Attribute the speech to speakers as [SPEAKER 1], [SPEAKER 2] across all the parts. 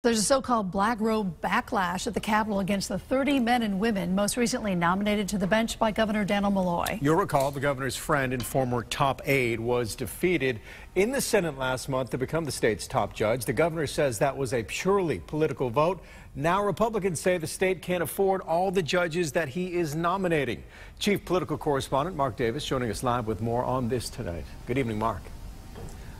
[SPEAKER 1] There's a so-called black robe backlash at the Capitol against the 30 men and women most recently nominated to the bench by Governor Malloy.
[SPEAKER 2] You'll recall the governor's friend and former top aide was defeated in the Senate last month to become the state's top judge. The governor says that was a purely political vote. Now Republicans say the state can't afford all the judges that he is nominating. Chief political correspondent Mark Davis joining us live with more on this tonight. Good evening, Mark.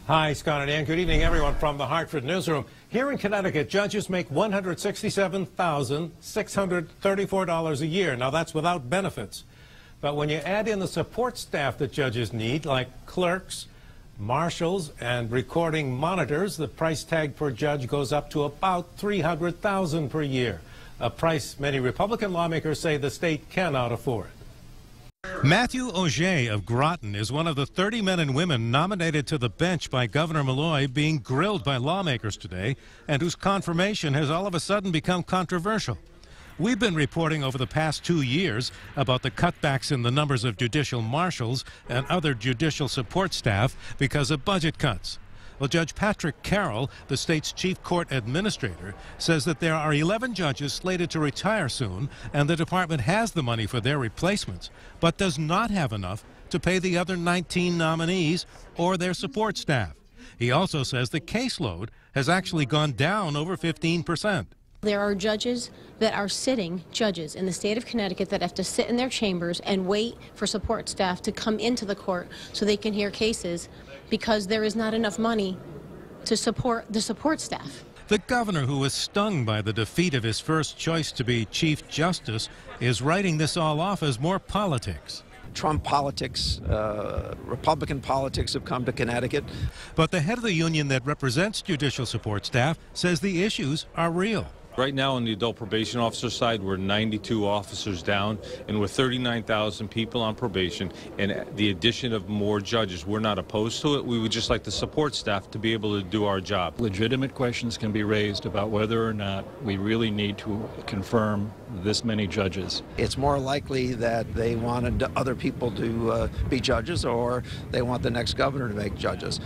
[SPEAKER 3] Hi, Scott and Ann. Good evening, everyone from the Hartford newsroom. Here in Connecticut, judges make $167,634 a year. Now, that's without benefits. But when you add in the support staff that judges need, like clerks, marshals, and recording monitors, the price tag per judge goes up to about $300,000 per year, a price many Republican lawmakers say the state cannot afford.
[SPEAKER 4] Matthew Auger of Groton is one of the 30 men and women nominated to the bench by Governor Malloy being grilled by lawmakers today and whose confirmation has all of a sudden become controversial. We've been reporting over the past 2 years about the cutbacks in the numbers of judicial marshals and other judicial support staff because of budget cuts. Well, Judge Patrick Carroll, the state's chief court administrator, says that there are 11 judges slated to retire soon, and the department has the money for their replacements, but does not have enough to pay the other 19 nominees or their support staff. He also says the caseload has actually gone down over 15%.
[SPEAKER 5] There are judges that are sitting judges in the state of Connecticut that have to sit in their chambers and wait for support staff to come into the court so they can hear cases because there is not enough money to support the support staff.
[SPEAKER 4] The governor, who was stung by the defeat of his first choice to be Chief Justice, is writing this all off as more politics.
[SPEAKER 6] Trump politics, Republican politics have come to Connecticut.
[SPEAKER 4] But the head of the union that represents judicial support staff says the issues are real.
[SPEAKER 7] Right now on the adult probation officer side, we're 92 officers down, and with 39,000 people on probation and the addition of more judges, we're not opposed to it. We would just like the support staff to be able to do our job.
[SPEAKER 8] Legitimate questions can be raised about whether or not we really need to confirm this many judges.
[SPEAKER 6] It's more likely that they wanted other people to be judges, or they want the next governor to make judges.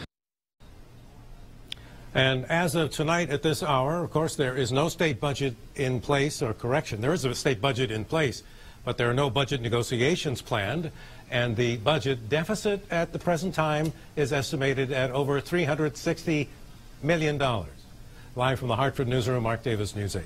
[SPEAKER 3] And as of tonight at this hour, of course, there is no state budget in place, or correction, there is a state budget in place, but there are no budget negotiations planned, and the budget deficit at the present time is estimated at over $360 million. Live from the Hartford newsroom, Mark Davis, News 8.